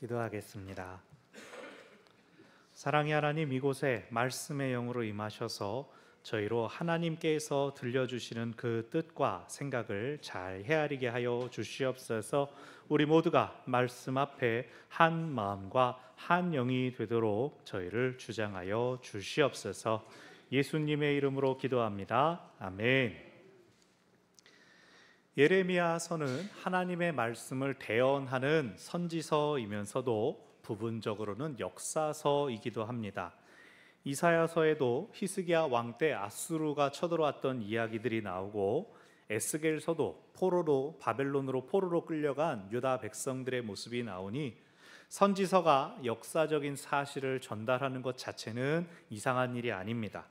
기도하겠습니다. 사랑의 하나님, 이곳에 말씀의 영으로 임하셔서 저희로 하나님께서 들려주시는 그 뜻과 생각을 잘 헤아리게 하여 주시옵소서. 우리 모두가 말씀 앞에 한 마음과 한 영이 되도록 저희를 주장하여 주시옵소서. 예수님의 이름으로 기도합니다. 아멘. 예레미야서는 하나님의 말씀을 대언하는 선지서이면서도 부분적으로는 역사서이기도 합니다. 이사야서에도 히스기야 왕 때 아수르가 쳐들어왔던 이야기들이 나오고, 에스겔서도 바벨론으로 포로로 끌려간 유다 백성들의 모습이 나오니 선지서가 역사적인 사실을 전달하는 것 자체는 이상한 일이 아닙니다.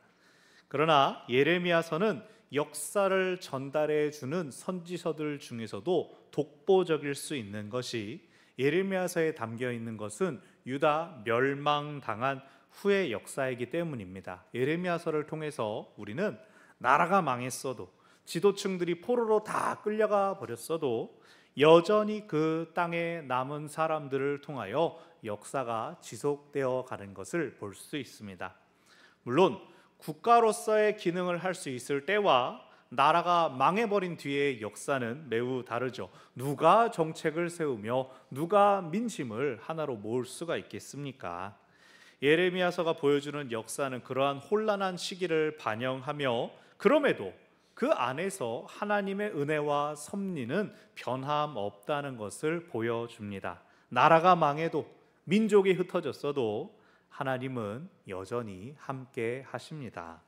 그러나 예레미야서는 역사를 전달해 주는 선지서들 중에서도 독보적일 수 있는 것이, 예레미야서에 담겨 있는 것은 유다 멸망당한 후의 역사이기 때문입니다. 예레미야서를 통해서 우리는 나라가 망했어도, 지도층들이 포로로 다 끌려가 버렸어도 여전히 그 땅에 남은 사람들을 통하여 역사가 지속되어 가는 것을 볼 수 있습니다. 물론 국가로서의 기능을 할 수 있을 때와 나라가 망해버린 뒤의 역사는 매우 다르죠. 누가 정책을 세우며 누가 민심을 하나로 모을 수가 있겠습니까? 예레미야서가 보여주는 역사는 그러한 혼란한 시기를 반영하며, 그럼에도 그 안에서 하나님의 은혜와 섭리는 변함없다는 것을 보여줍니다. 나라가 망해도, 민족이 흩어졌어도 하나님은 여전히 함께 하십니다.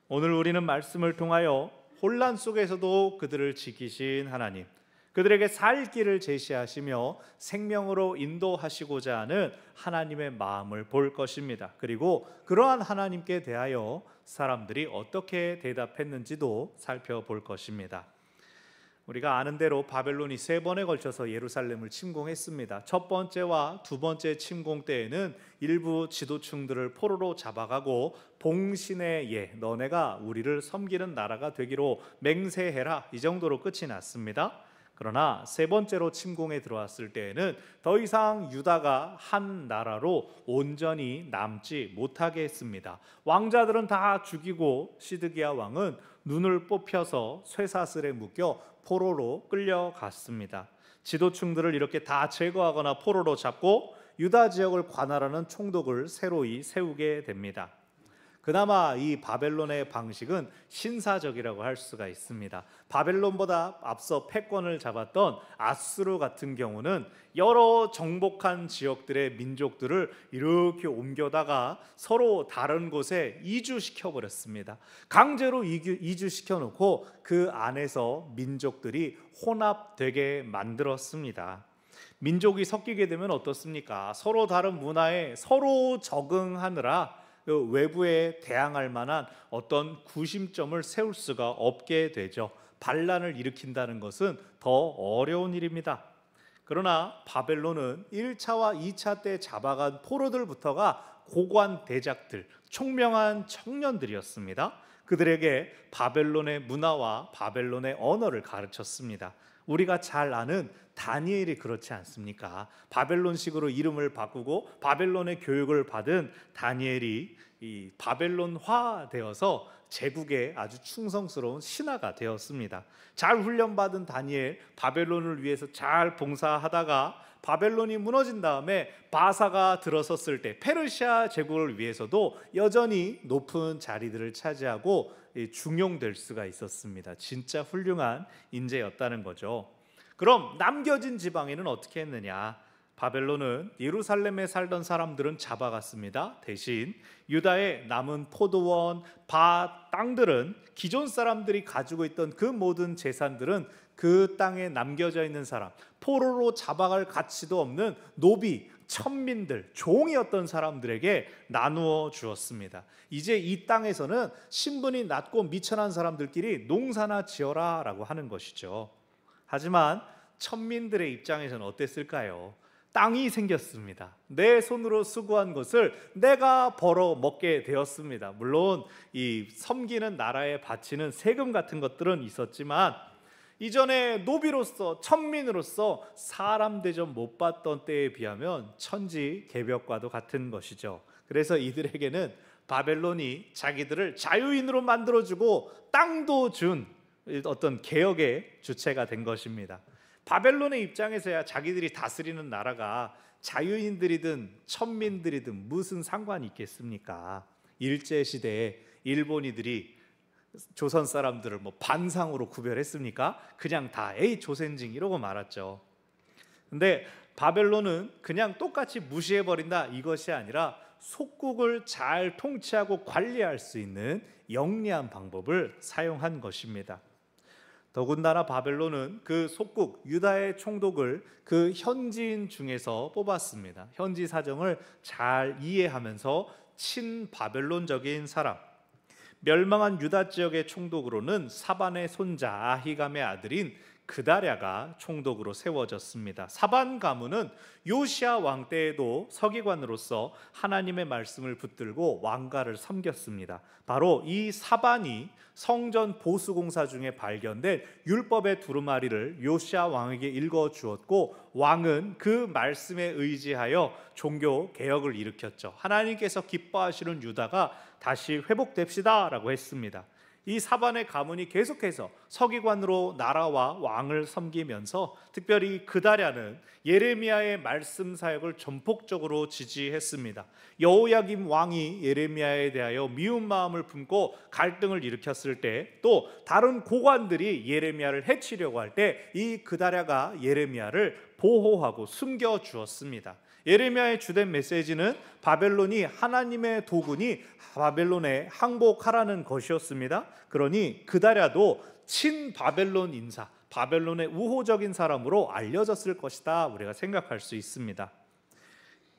오늘 우리는 말씀을 통하여 혼란 속에서도 그들을 지키신 하나님, 그들에게 살 길을 제시하시며 생명으로 인도하시고자 하는 하나님의 마음을 볼 것입니다. 그리고 그러한 하나님께 대하여 사람들이 어떻게 대답했는지도 살펴볼 것입니다. 우리가 아는 대로 바벨론이 3번에 걸쳐서 예루살렘을 침공했습니다. 첫 번째와 두 번째 침공 때에는 일부 지도층들을 포로로 잡아가고 봉신의 예, 너네가 우리를 섬기는 나라가 되기로 맹세해라, 이 정도로 끝이 났습니다. 그러나 3번째로 침공에 들어왔을 때에는 더 이상 유다가 한 나라로 온전히 남지 못하게 했습니다. 왕자들은 다 죽이고 시드기야 왕은 눈을 뽑혀서 쇠사슬에 묶여 포로로 끌려갔습니다. 지도층들을 이렇게 다 제거하거나 포로로 잡고 유다 지역을 관할하는 총독을 새로이 세우게 됩니다. 그나마 이 바벨론의 방식은 신사적이라고 할 수가 있습니다. 바벨론보다 앞서 패권을 잡았던 아수르 같은 경우는 여러 정복한 지역들의 민족들을 이렇게 옮겨다가 서로 다른 곳에 이주시켜 버렸습니다. 강제로 이주시켜 놓고 그 안에서 민족들이 혼합되게 만들었습니다. 민족이 섞이게 되면 어떻습니까? 서로 다른 문화에 서로 적응하느라 그 외부에 대항할 만한 어떤 구심점을 세울 수가 없게 되죠. 반란을 일으킨다는 것은 더 어려운 일입니다. 그러나 바벨론은 1차와 2차 때 잡아간 포로들부터가 고관 대작들, 총명한 청년들이었습니다. 그들에게 바벨론의 문화와 바벨론의 언어를 가르쳤습니다. 우리가 잘 아는 다니엘이 그렇지 않습니까? 바벨론식으로 이름을 바꾸고 바벨론의 교육을 받은 다니엘이 이 바벨론화 되어서 제국에 아주 충성스러운 신하가 되었습니다. 잘 훈련받은 다니엘, 바벨론을 위해서 잘 봉사하다가 바벨론이 무너진 다음에 바사가 들어섰을 때 페르시아 제국을 위해서도 여전히 높은 자리들을 차지하고 중용될 수가 있었습니다. 진짜 훌륭한 인재였다는 거죠. 그럼 남겨진 지방에는 어떻게 했느냐? 바벨론은 예루살렘에 살던 사람들은 잡아갔습니다. 대신 유다의 남은 포도원, 밭, 땅들은 기존 사람들이 가지고 있던 그 모든 재산들은 그 땅에 남겨져 있는 사람, 포로로 잡아갈 가치도 없는 노비, 천민들, 종이었던 사람들에게 나누어 주었습니다. 이제 이 땅에서는 신분이 낮고 미천한 사람들끼리 농사나 지어라 라고 하는 것이죠. 하지만 천민들의 입장에서는 어땠을까요? 땅이 생겼습니다. 내 손으로 수고한 것을 내가 벌어 먹게 되었습니다. 물론 이 섬기는 나라에 바치는 세금 같은 것들은 있었지만 이전에 노비로서 천민으로서 사람 대접 못 받던 때에 비하면 천지개벽과도 같은 것이죠. 그래서 이들에게는 바벨론이 자기들을 자유인으로 만들어주고 땅도 준 어떤 개혁의 주체가 된 것입니다. 바벨론의 입장에서야 자기들이 다스리는 나라가 자유인들이든 천민들이든 무슨 상관이 있겠습니까? 일제시대에 일본인들이 조선 사람들을 반상으로 구별했습니까? 그냥 다 에이 조센징 이러고 말았죠. 근데 바벨론은 그냥 똑같이 무시해버린다 이것이 아니라 속국을 잘 통치하고 관리할 수 있는 영리한 방법을 사용한 것입니다. 더군다나 바벨론은 그 속국 유다의 총독을 그 현지인 중에서 뽑았습니다. 현지 사정을 잘 이해하면서 친바벨론적인 사람, 멸망한 유다 지역의 총독으로는 사반의 손자 아히감의 아들인 그다랴가 총독으로 세워졌습니다. 사반 가문은 요시야 왕 때에도 서기관으로서 하나님의 말씀을 붙들고 왕가를 섬겼습니다. 바로 이 사반이 성전 보수 공사 중에 발견된 율법의 두루마리를 요시야 왕에게 읽어 주었고, 왕은 그 말씀에 의지하여 종교 개혁을 일으켰죠. 하나님께서 기뻐하시는 유다가 다시 회복됩시다라고 했습니다. 이 사반의 가문이 계속해서 서기관으로 나라와 왕을 섬기면서 특별히 그다랴는 예레미야의 말씀 사역을 전폭적으로 지지했습니다. 여호야김 왕이 예레미야에 대하여 미운 마음을 품고 갈등을 일으켰을 때, 또 다른 고관들이 예레미야를 해치려고 할 때 이 그다랴가 예레미야를 보호하고 숨겨 주었습니다. 예레미야의 주된 메시지는 바벨론이 하나님의 도군이 바벨론에 항복하라는 것이었습니다. 그러니 그다랴도 친바벨론 인사, 바벨론의 우호적인 사람으로 알려졌을 것이다 우리가 생각할 수 있습니다.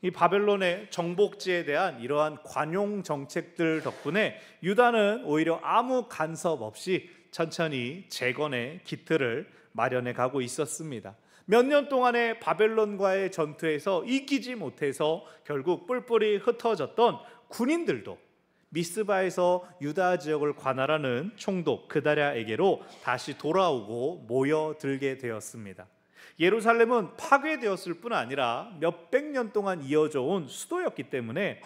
이 바벨론의 정복지에 대한 이러한 관용 정책들 덕분에 유다는 오히려 아무 간섭 없이 천천히 재건의 기틀을 마련해 가고 있었습니다. 몇 년 동안의 바벨론과의 전투에서 이기지 못해서 결국 뿔뿔이 흩어졌던 군인들도 미스바에서 유다 지역을 관할하는 총독 그다랴에게로 다시 돌아오고 모여들게 되었습니다. 예루살렘은 파괴되었을 뿐 아니라 몇백 년 동안 이어져 온 수도였기 때문에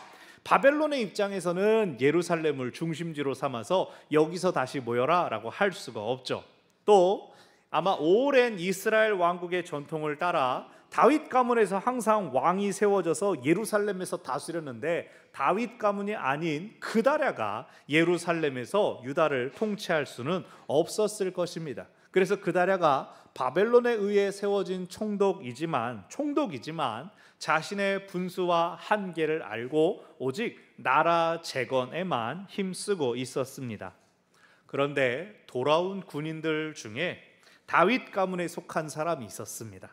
바벨론의 입장에서는 예루살렘을 중심지로 삼아서 여기서 다시 모여라 라고 할 수가 없죠. 또 아마 오랜 이스라엘 왕국의 전통을 따라 다윗 가문에서 항상 왕이 세워져서 예루살렘에서 다스렸는데, 다윗 가문이 아닌 그다랴가 예루살렘에서 유다를 통치할 수는 없었을 것입니다. 그래서 그다랴가 바벨론에 의해 세워진 총독이지만 자신의 분수와 한계를 알고 오직 나라 재건에만 힘쓰고 있었습니다. 그런데 돌아온 군인들 중에 다윗 가문에 속한 사람이 있었습니다.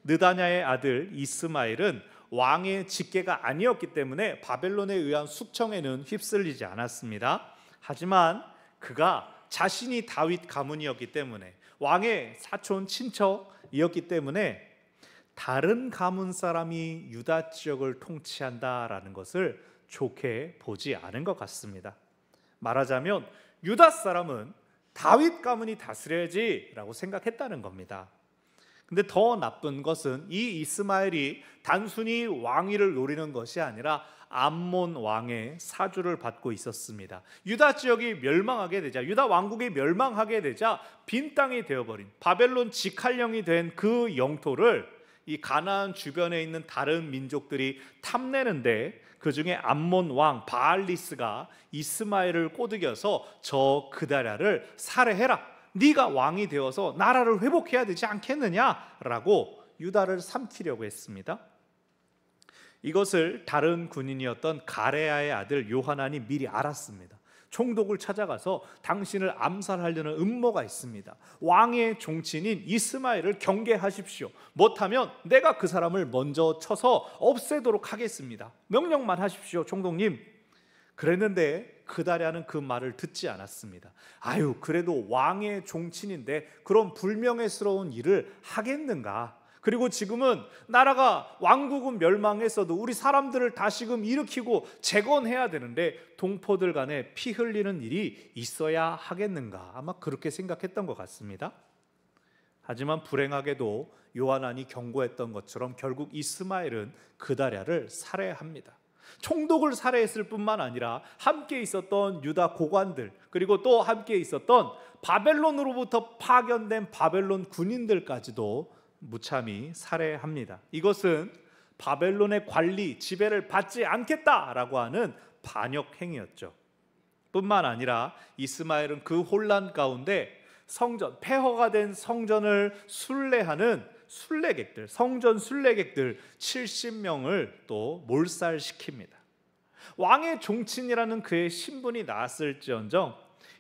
느다냐의 아들 이스마엘은 왕의 직계가 아니었기 때문에 바벨론에 의한 숙청에는 휩쓸리지 않았습니다. 하지만 그가 자신이 다윗 가문이었기 때문에, 왕의 사촌 친척이었기 때문에 다른 가문 사람이 유다 지역을 통치한다라는 것을 좋게 보지 않은 것 같습니다. 말하자면 유다 사람은 다윗 가문이 다스려야지 라고 생각했다는 겁니다. 근데 더 나쁜 것은 이 이스마엘이 단순히 왕위를 노리는 것이 아니라 암몬 왕의 사주를 받고 있었습니다. 유다 지역이 멸망하게 되자, 유다 왕국이 멸망하게 되자 빈 땅이 되어버린, 바벨론 직할령이 된 그 영토를 이 가나안 주변에 있는 다른 민족들이 탐내는데, 그 중에 암몬 왕 바알리스가 이스마엘을 꼬드겨서 저 그다랴를 살해해라, 네가 왕이 되어서 나라를 회복해야 되지 않겠느냐라고 유다를 삼키려고 했습니다. 이것을 다른 군인이었던 가레야의 아들 요하난이 미리 알았습니다. 총독을 찾아가서 당신을 암살하려는 음모가 있습니다. 왕의 종친인 이스마엘을 경계하십시오. 못하면 내가 그 사람을 먼저 쳐서 없애도록 하겠습니다. 명령만 하십시오, 총독님. 그랬는데 그다랴는 그 말을 듣지 않았습니다. 아유, 그래도 왕의 종친인데 그런 불명예스러운 일을 하겠는가? 그리고 지금은 나라가, 왕국은 멸망했어도 우리 사람들을 다시금 일으키고 재건해야 되는데 동포들 간에 피 흘리는 일이 있어야 하겠는가? 아마 그렇게 생각했던 것 같습니다. 하지만 불행하게도 요하난이 경고했던 것처럼 결국 이스마엘은 그다랴를 살해합니다. 총독을 살해했을 뿐만 아니라 함께 있었던 유다 고관들, 그리고 또 함께 있었던 바벨론으로부터 파견된 바벨론 군인들까지도 무참히 살해합니다. 이것은 바벨론의 관리, 지배를 받지 않겠다라고 하는 반역 행위였죠. 뿐만 아니라 이스마엘은 그 혼란 가운데 성전, 폐허가 된 성전을 순례하는 순례객들, 성전 순례객들 70명을 또 몰살시킵니다. 왕의 종친이라는 그의 신분이 나았을지언정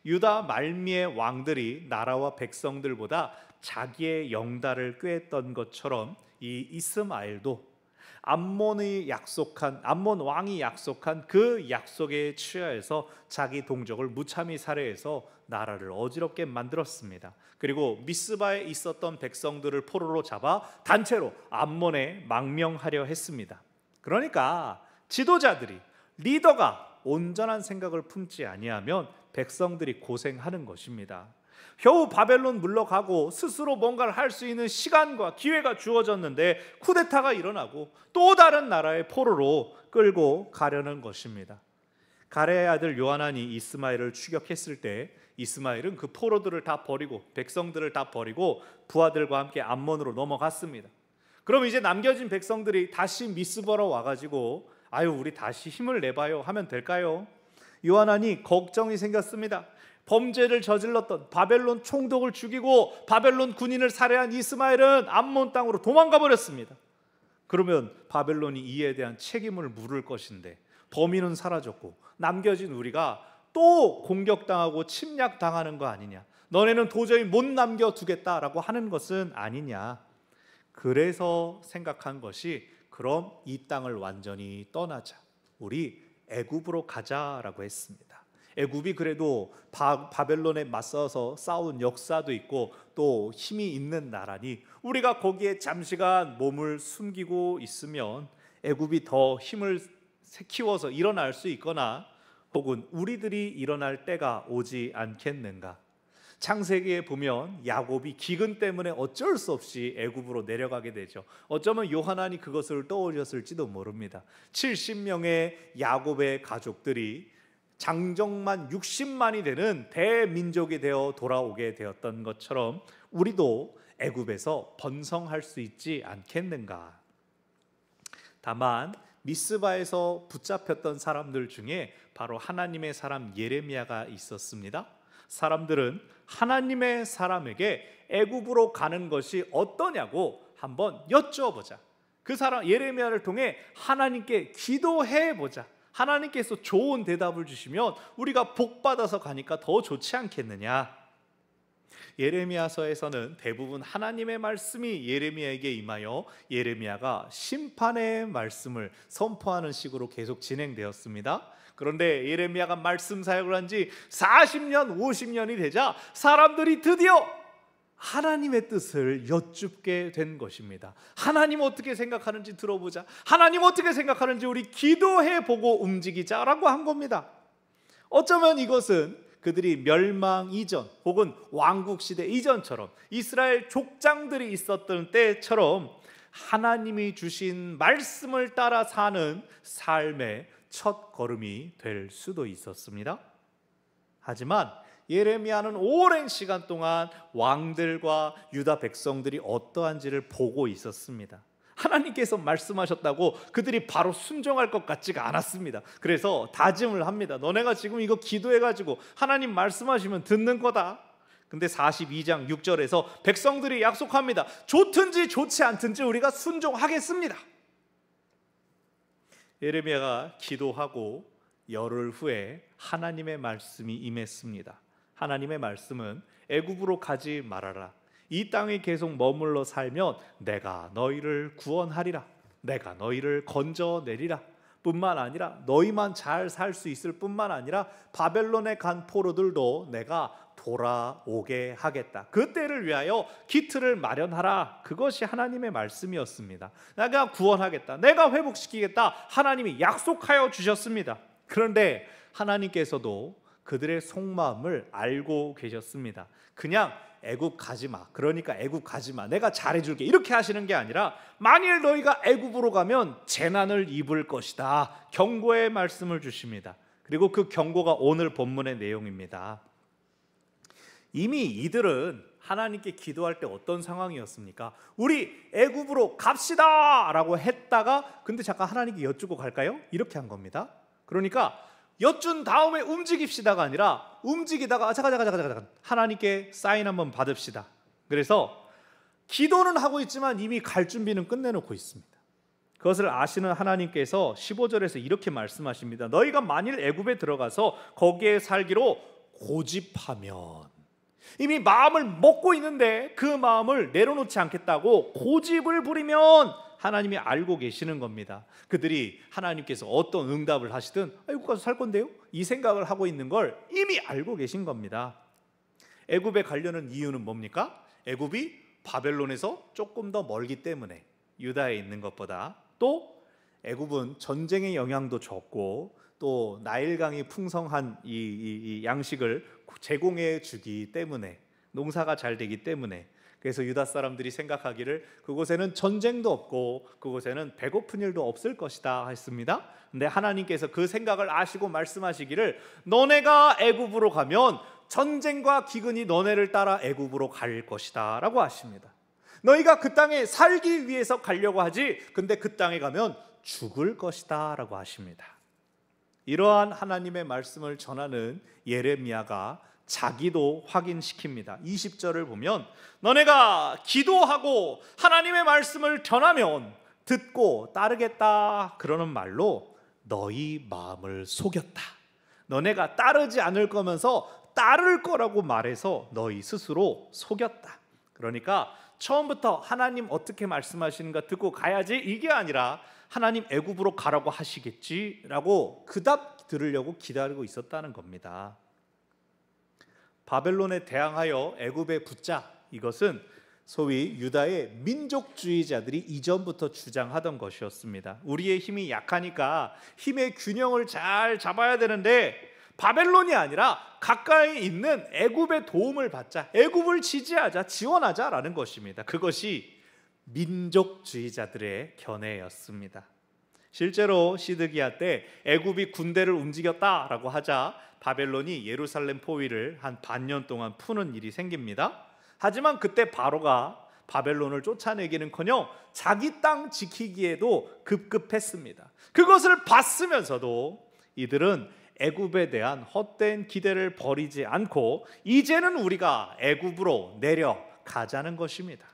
유다 말미의 왕들이 나라와 백성들보다 자기의 영달을 꾀했던 것처럼 이 이스마엘도 암몬 왕이 약속한 그 약속에 취하여서 자기 동족을 무참히 살해해서 나라를 어지럽게 만들었습니다. 그리고 미스바에 있었던 백성들을 포로로 잡아 단체로 암몬에 망명하려 했습니다. 그러니까 지도자들이, 리더가 온전한 생각을 품지 아니하면 백성들이 고생하는 것입니다. 겨우 바벨론 물러가고 스스로 뭔가를 할 수 있는 시간과 기회가 주어졌는데 쿠데타가 일어나고 또 다른 나라의 포로로 끌고 가려는 것입니다. 가레의 아들 요하난이 이스마엘을 추격했을 때 이스마엘은 그 포로들을 다 버리고 백성들을 다 버리고 부하들과 함께 암몬으로 넘어갔습니다. 그럼 이제 남겨진 백성들이 다시 미스바로 와가지고 우리 다시 힘을 내봐요 하면 될까요? 요하난이 걱정이 생겼습니다. 범죄를 저질렀던 바벨론 총독을 죽이고 바벨론 군인을 살해한 이스마엘은 암몬 땅으로 도망가 버렸습니다. 그러면 바벨론이 이에 대한 책임을 물을 것인데 범인은 사라졌고 남겨진 우리가 또 공격당하고 침략당하는 거 아니냐, 너네는 도저히 못 남겨두겠다라고 하는 것은 아니냐. 그래서 생각한 것이 그럼 이 땅을 완전히 떠나자, 우리 애굽으로 가자라고 했습니다. 애굽이 그래도 바벨론에 맞서서 싸운 역사도 있고 또 힘이 있는 나라니 우리가 거기에 잠시간 몸을 숨기고 있으면 애굽이 더 힘을 키워서 일어날 수 있거나 혹은 우리들이 일어날 때가 오지 않겠는가. 창세기에 보면 야곱이 기근 때문에 어쩔 수 없이 애굽으로 내려가게 되죠. 어쩌면 요하난이 그것을 떠올렸을지도 모릅니다. 70명의 야곱의 가족들이 장정만 60만이 되는 대민족이 되어 돌아오게 되었던 것처럼 우리도 애굽에서 번성할 수 있지 않겠는가. 다만 미스바에서 붙잡혔던 사람들 중에 바로 하나님의 사람 예레미야가 있었습니다. 사람들은 하나님의 사람에게 애굽으로 가는 것이 어떠냐고 한번 여쭤보자. 그 사람 예레미야를 통해 하나님께 기도해 보자. 하나님께서 좋은 대답을 주시면 우리가 복받아서 가니까 더 좋지 않겠느냐. 예레미야서에서는 대부분 하나님의 말씀이 예레미야에게 임하여 예레미야가 심판의 말씀을 선포하는 식으로 계속 진행되었습니다. 그런데 예레미야가 말씀 사역을 한 지 40년, 50년이 되자 사람들이 드디어 하나님의 뜻을 여쭙게 된 것입니다. 하나님 어떻게 생각하는지 들어보자. 하나님 어떻게 생각하는지 우리 기도해보고 움직이자라고 한 겁니다. 어쩌면 이것은 그들이 멸망 이전 혹은 왕국시대 이전처럼 이스라엘 족장들이 있었던 때처럼 하나님이 주신 말씀을 따라 사는 삶의 첫 걸음이 될 수도 있었습니다. 하지만 예레미야는 오랜 시간 동안 왕들과 유다 백성들이 어떠한지를 보고 있었습니다. 하나님께서 말씀하셨다고 그들이 바로 순종할 것 같지가 않았습니다. 그래서 다짐을 합니다. 너네가 지금 이거 기도해가지고 하나님 말씀하시면 듣는 거다. 근데 42장 6절에서 백성들이 약속합니다. 좋든지 좋지 않든지 우리가 순종하겠습니다. 예레미야가 기도하고 열흘 후에 하나님의 말씀이 임했습니다. 하나님의 말씀은 애굽으로 가지 말아라. 이 땅에 계속 머물러 살면 내가 너희를 구원하리라. 내가 너희를 건져내리라. 뿐만 아니라 너희만 잘 살 수 있을 뿐만 아니라 바벨론에 간 포로들도 내가 돌아오게 하겠다. 그때를 위하여 기틀을 마련하라. 그것이 하나님의 말씀이었습니다. 내가 구원하겠다. 내가 회복시키겠다. 하나님이 약속하여 주셨습니다. 그런데 하나님께서도 그들의 속마음을 알고 계셨습니다. 그냥 애굽 가지 마. 그러니까 애굽 가지 마. 내가 잘해줄게. 이렇게 하시는 게 아니라 만일 너희가 애굽으로 가면 재난을 입을 것이다. 경고의 말씀을 주십니다. 그리고 그 경고가 오늘 본문의 내용입니다. 이미 이들은 하나님께 기도할 때 어떤 상황이었습니까? 우리 애굽으로 갑시다 라고 했다가 근데 잠깐 하나님께 여쭈고 갈까요? 이렇게 한 겁니다. 그러니까 여쭌 다음에 움직입시다가 아니라 움직이다가 잠깐 하나님께 사인 한번 받읍시다. 그래서 기도는 하고 있지만 이미 갈 준비는 끝내놓고 있습니다. 그것을 아시는 하나님께서 15절에서 이렇게 말씀하십니다. 너희가 만일 애굽에 들어가서 거기에 살기로 고집하면, 이미 마음을 먹고 있는데 그 마음을 내려놓지 않겠다고 고집을 부리면 하나님이 알고 계시는 겁니다. 그들이 하나님께서 어떤 응답을 하시든 애굽 가서 살 건데요? 이 생각을 하고 있는 걸 이미 알고 계신 겁니다. 애굽에 가려는 이유는 뭡니까? 애굽이 바벨론에서 조금 더 멀기 때문에, 유다에 있는 것보다. 또 애굽은 전쟁의 영향도 적고 또 나일강이 풍성한 이 양식을 제공해 주기 때문에, 농사가 잘 되기 때문에, 그래서 유다 사람들이 생각하기를 그곳에는 전쟁도 없고 그곳에는 배고픈 일도 없을 것이다 했습니다. 근데 하나님께서 그 생각을 아시고 말씀하시기를 너네가 애굽으로 가면 전쟁과 기근이 너네를 따라 애굽으로 갈 것이다 라고 하십니다. 너희가 그 땅에 살기 위해서 가려고 하지 근데 그 땅에 가면 죽을 것이다 라고 하십니다. 이러한 하나님의 말씀을 전하는 예레미야가 자기도 확인시킵니다. 20절을 보면 너네가 기도하고 하나님의 말씀을 전하면 듣고 따르겠다 그러는 말로 너희 마음을 속였다. 너네가 따르지 않을 거면서 따를 거라고 말해서 너희 스스로 속였다. 그러니까 처음부터 하나님 어떻게 말씀하시는가 듣고 가야지 이게 아니라 하나님 애굽으로 가라고 하시겠지라고 그 답 들으려고 기다리고 있었다는 겁니다. 바벨론에 대항하여 애굽에 붙자, 이것은 소위 유다의 민족주의자들이 이전부터 주장하던 것이었습니다. 우리의 힘이 약하니까 힘의 균형을 잘 잡아야 되는데 바벨론이 아니라 가까이 있는 애굽의 도움을 받자, 애굽을 지지하자, 지원하자라는 것입니다. 그것이 민족주의자들의 견해였습니다. 실제로 시드기야 때 애굽이 군대를 움직였다라고 하자 바벨론이 예루살렘 포위를 한 반년 동안 푸는 일이 생깁니다. 하지만 그때 바로가 바벨론을 쫓아내기는커녕 자기 땅 지키기에도 급급했습니다. 그것을 봤으면서도 이들은 애굽에 대한 헛된 기대를 버리지 않고 이제는 우리가 애굽으로 내려가자는 것입니다.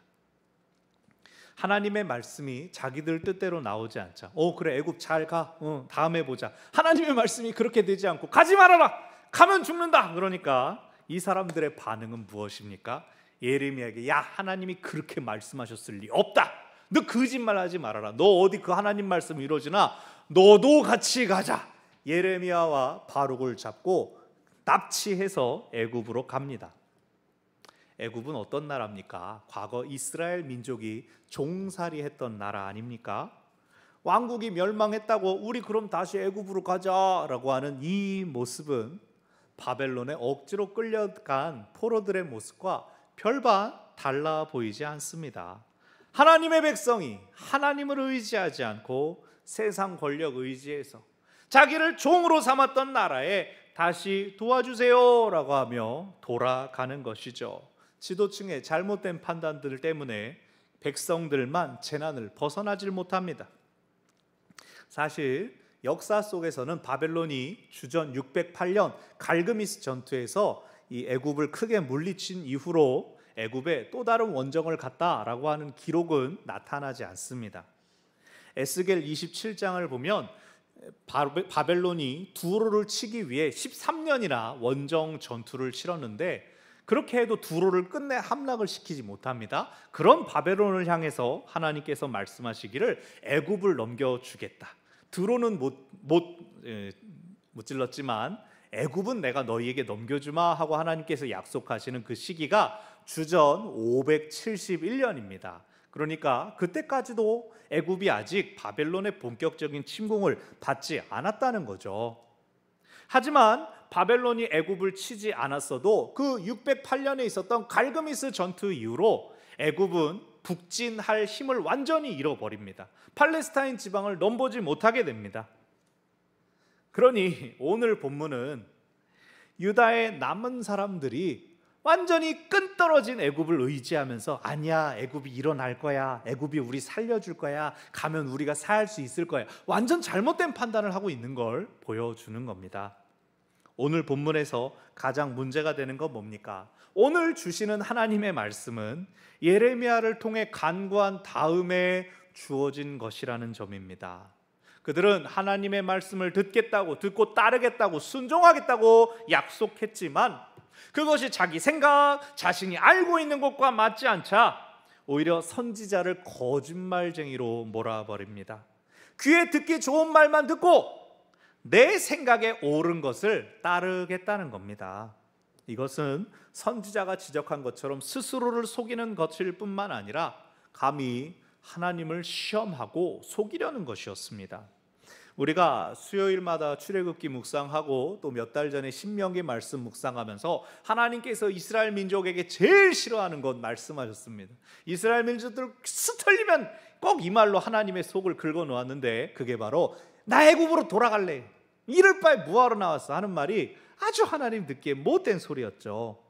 하나님의 말씀이 자기들 뜻대로 나오지 않자. 그래 애굽 잘 가. 다음에 보자. 하나님의 말씀이 그렇게 되지 않고 가지 말아라. 가면 죽는다. 그러니까 이 사람들의 반응은 무엇입니까? 예레미야에게 야 하나님이 그렇게 말씀하셨을 리 없다. 너 거짓말하지 말아라. 너 어디 그 하나님 말씀 이루어지나? 너도 같이 가자. 예레미야와 바룩을 잡고 납치해서 애굽으로 갑니다. 애굽은 어떤 나라입니까? 과거 이스라엘 민족이 종살이했던 나라 아닙니까? 왕국이 멸망했다고 우리 그럼 다시 애굽으로 가자라고 하는 이 모습은 바벨론에 억지로 끌려간 포로들의 모습과 별반 달라 보이지 않습니다. 하나님의 백성이 하나님을 의지하지 않고 세상 권력 의지해서 자기를 종으로 삼았던 나라에 다시 도와주세요라고 하며 돌아가는 것이죠. 지도층의 잘못된 판단들 때문에 백성들만 재난을 벗어나질 못합니다. 사실 역사 속에서는 바벨론이 주전 608년 갈그미스 전투에서 이 애굽을 크게 물리친 이후로 애굽에 또 다른 원정을 갔다라고 하는 기록은 나타나지 않습니다. 에스겔 27장을 보면 바벨론이 두로를 치기 위해 13년이나 원정 전투를 치렀는데 그렇게 해도 두로를 끝내 함락을 시키지 못합니다. 그런 바벨론을 향해서 하나님께서 말씀하시기를 애굽을 넘겨주겠다. 두로는 못 찔렀지만 애굽은 내가 너희에게 넘겨주마 하고 하나님께서 약속하시는 그 시기가 주전 571년입니다. 그러니까 그때까지도 애굽이 아직 바벨론의 본격적인 침공을 받지 않았다는 거죠. 하지만 바벨론이 애굽을 치지 않았어도 그 608년에 있었던 갈그미스 전투 이후로 애굽은 북진할 힘을 완전히 잃어버립니다. 팔레스타인 지방을 넘보지 못하게 됩니다. 그러니 오늘 본문은 유다의 남은 사람들이 완전히 끈떨어진 애굽을 의지하면서 아니야, 애굽이 일어날 거야, 애굽이 우리 살려줄 거야, 가면 우리가 살 수 있을 거야, 완전 잘못된 판단을 하고 있는 걸 보여주는 겁니다. 오늘 본문에서 가장 문제가 되는 건 뭡니까? 오늘 주시는 하나님의 말씀은 예레미야를 통해 간구한 다음에 주어진 것이라는 점입니다. 그들은 하나님의 말씀을 듣고 따르겠다고, 순종하겠다고 약속했지만 그것이 자기 생각, 자신이 알고 있는 것과 맞지 않자 오히려 선지자를 거짓말쟁이로 몰아버립니다. 귀에 듣기 좋은 말만 듣고 내 생각에 옳은 것을 따르겠다는 겁니다. 이것은 선지자가 지적한 것처럼 스스로를 속이는 것일 뿐만 아니라 감히 하나님을 시험하고 속이려는 것이었습니다. 우리가 수요일마다 출애굽기 묵상하고 또 몇 달 전에 신명기 말씀 묵상하면서 하나님께서 이스라엘 민족에게 제일 싫어하는 것 말씀하셨습니다. 이스라엘 민족들 스틀리면 꼭 이 말로 하나님의 속을 긁어 놓았는데 그게 바로 나 애굽으로 돌아갈래, 이럴 바에 뭐하러 나왔어 하는 말이 아주 하나님 듣기에 못된 소리였죠.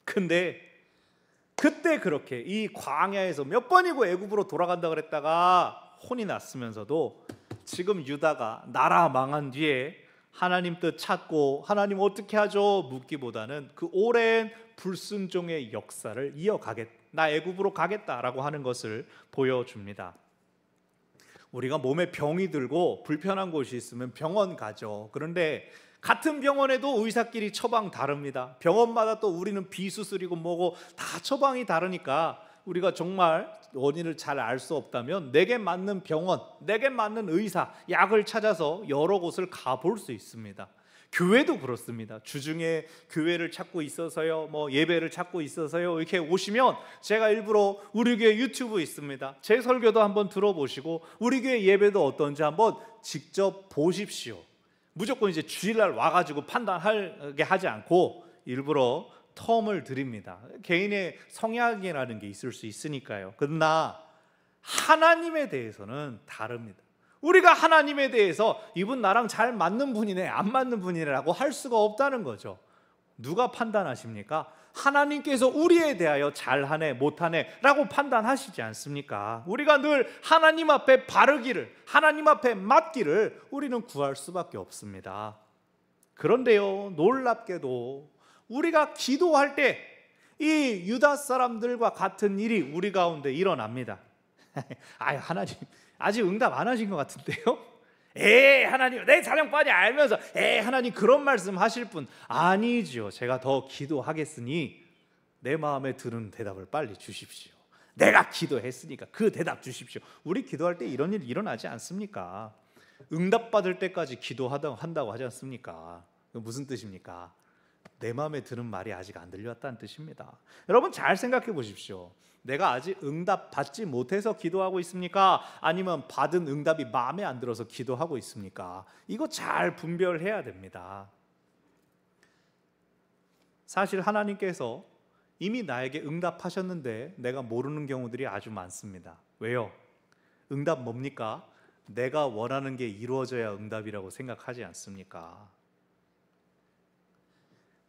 근데 그때 그렇게 이 광야에서 몇 번이고 애굽으로 돌아간다 그랬다가 혼이 났으면서도 지금 유다가 나라 망한 뒤에 하나님 뜻 찾고 하나님 어떻게 하죠 묻기보다는 그 오랜 불순종의 역사를 나 애굽으로 가겠다라고 하는 것을 보여줍니다. 우리가 몸에 병이 들고 불편한 곳이 있으면 병원 가죠. 그런데 같은 병원에도 의사끼리 처방 다릅니다. 병원마다 또 우리는 비수술이고 뭐고 다 처방이 다르니까 우리가 정말 원인을 잘 알 수 없다면 내게 맞는 병원, 내게 맞는 의사, 약을 찾아서 여러 곳을 가볼 수 있습니다. 교회도 그렇습니다. 주중에 교회를 찾고 있어서요, 예배를 찾고 있어서요, 이렇게 오시면 제가 일부러 우리 교회 유튜브 있습니다. 제 설교도 한번 들어보시고 우리 교회 예배도 어떤지 한번 직접 보십시오. 무조건 이제 주일날 와가지고 판단하게 하지 않고 일부러 텀을 드립니다. 개인의 성향이라는 게 있을 수 있으니까요. 그러나 하나님에 대해서는 다릅니다. 우리가 하나님에 대해서 이분 나랑 잘 맞는 분이네, 안 맞는 분이네라고 할 수가 없다는 거죠. 누가 판단하십니까? 하나님께서 우리에 대하여 잘하네, 못하네 라고 판단하시지 않습니까? 우리가 늘 하나님 앞에 바르기를, 하나님 앞에 맞기를 우리는 구할 수밖에 없습니다. 그런데요, 놀랍게도 우리가 기도할 때 이 유다 사람들과 같은 일이 우리 가운데 일어납니다. 하나님 아직 응답 안 하신 것 같은데요? 하나님 내 사랑 뻔히 알면서 하나님 그런 말씀 하실 분 아니죠. 제가 더 기도하겠으니 내 마음에 드는 대답을 빨리 주십시오. 내가 기도했으니까 그 대답 주십시오. 우리 기도할 때 이런 일 일어나지 않습니까? 응답받을 때까지 한다고 하지 않습니까? 무슨 뜻입니까? 내 마음에 드는 말이 아직 안 들려왔다는 뜻입니다. 여러분 잘 생각해 보십시오. 내가 아직 응답 받지 못해서 기도하고 있습니까? 아니면 받은 응답이 마음에 안 들어서 기도하고 있습니까? 이거 잘 분별해야 됩니다. 사실 하나님께서 이미 나에게 응답하셨는데 내가 모르는 경우들이 아주 많습니다. 왜요? 응답 뭡니까? 내가 원하는 게 이루어져야 응답이라고 생각하지 않습니까?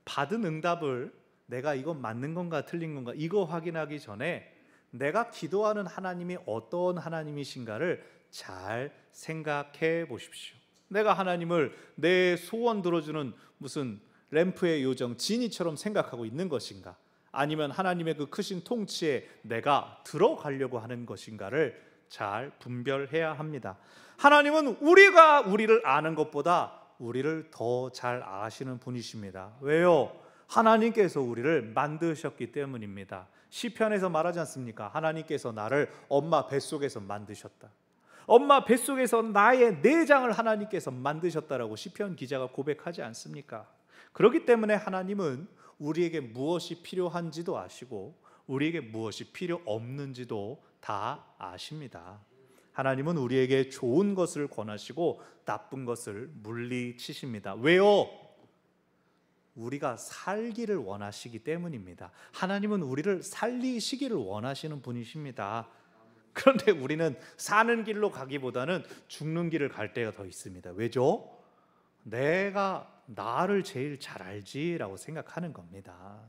받은 응답을 내가 이건 맞는 건가 틀린 건가 이거 확인하기 전에 내가 기도하는 하나님이 어떤 하나님이신가를 잘 생각해 보십시오. 내가 하나님을 내 소원 들어주는 무슨 램프의 요정 지니처럼 생각하고 있는 것인가, 아니면 하나님의 그 크신 통치에 내가 들어가려고 하는 것인가를 잘 분별해야 합니다. 하나님은 우리가 우리를 아는 것보다 우리를 더 잘 아시는 분이십니다. 왜요? 하나님께서 우리를 만드셨기 때문입니다. 시편에서 말하지 않습니까? 하나님께서 나를 엄마 뱃속에서 만드셨다. 엄마 뱃속에서 나의 내장을 하나님께서 만드셨다라고 시편 기자가 고백하지 않습니까? 그렇기 때문에 하나님은 우리에게 무엇이 필요한지도 아시고 우리에게 무엇이 필요 없는지도 다 아십니다. 하나님은 우리에게 좋은 것을 권하시고 나쁜 것을 물리치십니다. 왜요? 우리가 살기를 원하시기 때문입니다. 하나님은 우리를 살리시기를 원하시는 분이십니다. 그런데 우리는 사는 길로 가기보다는 죽는 길을 갈 때가 더 있습니다. 왜죠? 내가 나를 제일 잘 알지라고 생각하는 겁니다.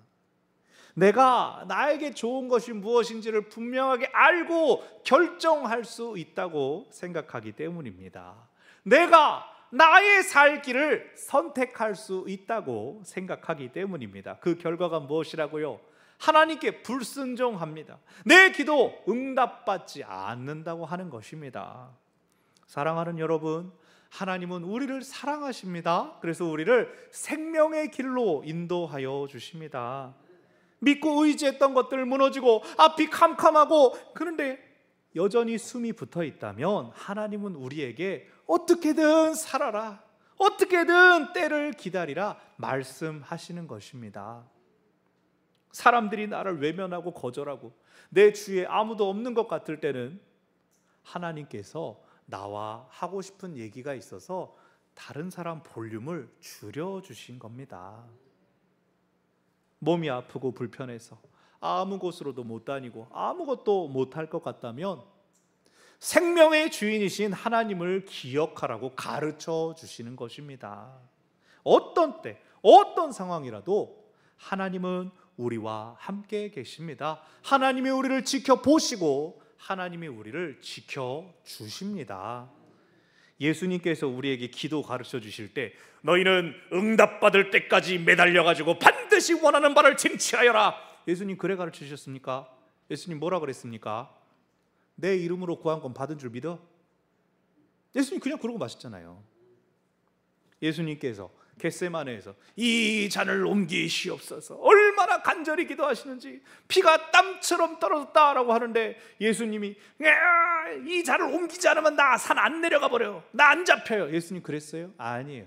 내가 나에게 좋은 것이 무엇인지를 분명하게 알고 결정할 수 있다고 생각하기 때문입니다. 내가 나의 살 길을 선택할 수 있다고 생각하기 때문입니다. 그 결과가 무엇이라고요? 하나님께 불순종합니다. 내 기도 응답받지 않는다고 하는 것입니다. 사랑하는 여러분, 하나님은 우리를 사랑하십니다. 그래서 우리를 생명의 길로 인도하여 주십니다. 믿고 의지했던 것들 무너지고 앞이 캄캄하고 그런데 여전히 숨이 붙어 있다면 하나님은 우리에게 어떻게든 살아라, 어떻게든 때를 기다리라 말씀하시는 것입니다. 사람들이 나를 외면하고 거절하고 내 주위에 아무도 없는 것 같을 때는 하나님께서 나와 하고 싶은 얘기가 있어서 다른 사람 볼륨을 줄여주신 겁니다. 몸이 아프고 불편해서 아무 곳으로도 못 다니고 아무것도 못할 것 같다면 생명의 주인이신 하나님을 기억하라고 가르쳐 주시는 것입니다. 어떤 때, 어떤 상황이라도 하나님은 우리와 함께 계십니다. 하나님이 우리를 지켜보시고 하나님이 우리를 지켜주십니다. 예수님께서 우리에게 기도 가르쳐 주실 때 너희는 응답받을 때까지 매달려가지고 반드시 원하는 바를 쟁취하여라. 예수님 그래 가르쳐 주셨습니까? 예수님 뭐라 그랬습니까? 내 이름으로 구한 건 받은 줄 믿어? 예수님 그냥 그러고 마셨잖아요. 예수님께서 겟세마네에서 이 잔을 옮기시옵소서 얼마나 간절히 기도하시는지 피가 땀처럼 떨어졌다라고 하는데 예수님이 이 잔을 옮기지 않으면 나 산 안 내려가 버려요. 나 안 잡혀요. 예수님 그랬어요? 아니에요.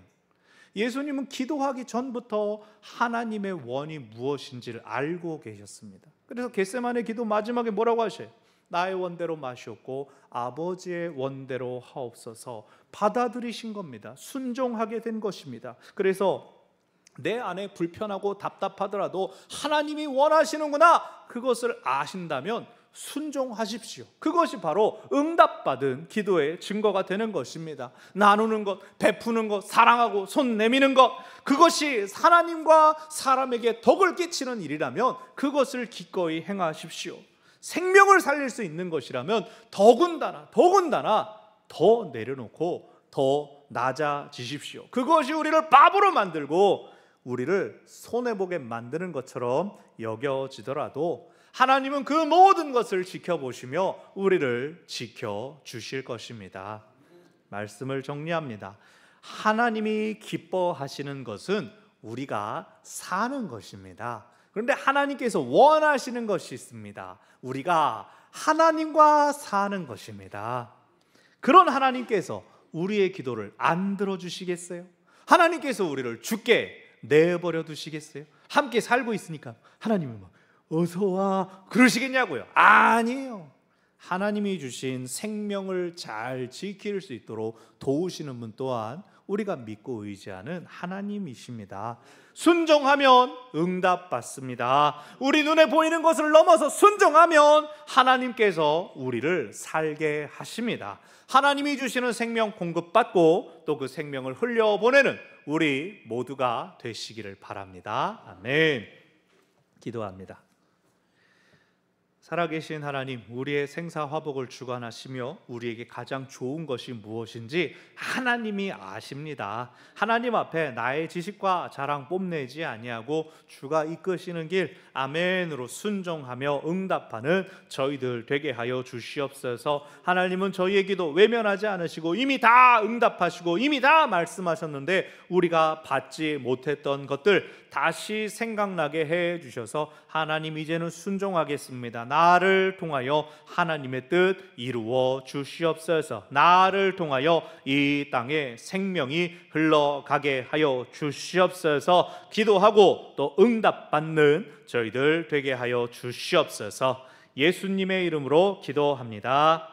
예수님은 기도하기 전부터 하나님의 원이 무엇인지를 알고 계셨습니다. 그래서 겟세마네 기도 마지막에 뭐라고 하셔요? 나의 원대로 마시옵고 아버지의 원대로 하옵소서. 받아들이신 겁니다. 순종하게 된 것입니다. 그래서 내 안에 불편하고 답답하더라도 하나님이 원하시는구나 그것을 아신다면 순종하십시오. 그것이 바로 응답받은 기도의 증거가 되는 것입니다. 나누는 것, 베푸는 것, 사랑하고 손 내미는 것, 그것이 하나님과 사람에게 덕을 끼치는 일이라면 그것을 기꺼이 행하십시오. 생명을 살릴 수 있는 것이라면 더군다나 더 내려놓고 더 낮아지십시오. 그것이 우리를 바보로 만들고 우리를 손해보게 만드는 것처럼 여겨지더라도 하나님은 그 모든 것을 지켜보시며 우리를 지켜주실 것입니다. 말씀을 정리합니다. 하나님이 기뻐하시는 것은 우리가 사는 것입니다. 그런데 하나님께서 원하시는 것이 있습니다. 우리가 하나님과 사는 것입니다. 그런 하나님께서 우리의 기도를 안 들어주시겠어요? 하나님께서 우리를 죽게 내버려 두시겠어요? 함께 살고 있으니까 하나님은 막 어서 와 그러시겠냐고요? 아니에요. 하나님이 주신 생명을 잘 지킬 수 있도록 도우시는 분 또한 우리가 믿고 의지하는 하나님이십니다. 순종하면 응답받습니다. 우리 눈에 보이는 것을 넘어서 순종하면 하나님께서 우리를 살게 하십니다. 하나님이 주시는 생명 공급받고 또 그 생명을 흘려보내는 우리 모두가 되시기를 바랍니다. 아멘. 기도합니다. 살아계신 하나님, 우리의 생사화복을 주관하시며 우리에게 가장 좋은 것이 무엇인지 하나님이 아십니다. 하나님 앞에 나의 지식과 자랑 뽐내지 아니하고 주가 이끄시는 길 아멘으로 순종하며 응답하는 저희들 되게 하여 주시옵소서. 하나님은 저희의 기도 외면하지 않으시고 이미 다 응답하시고 이미 다 말씀하셨는데 우리가 받지 못했던 것들 다시 생각나게 해 주셔서 하나님 이제는 순종하겠습니다. 나를 통하여 하나님의 뜻 이루어 주시옵소서. 나를 통하여 이 땅에 생명이 흘러가게 하여 주시옵소서. 기도하고 또 응답받는 저희들 되게 하여 주시옵소서. 예수님의 이름으로 기도합니다.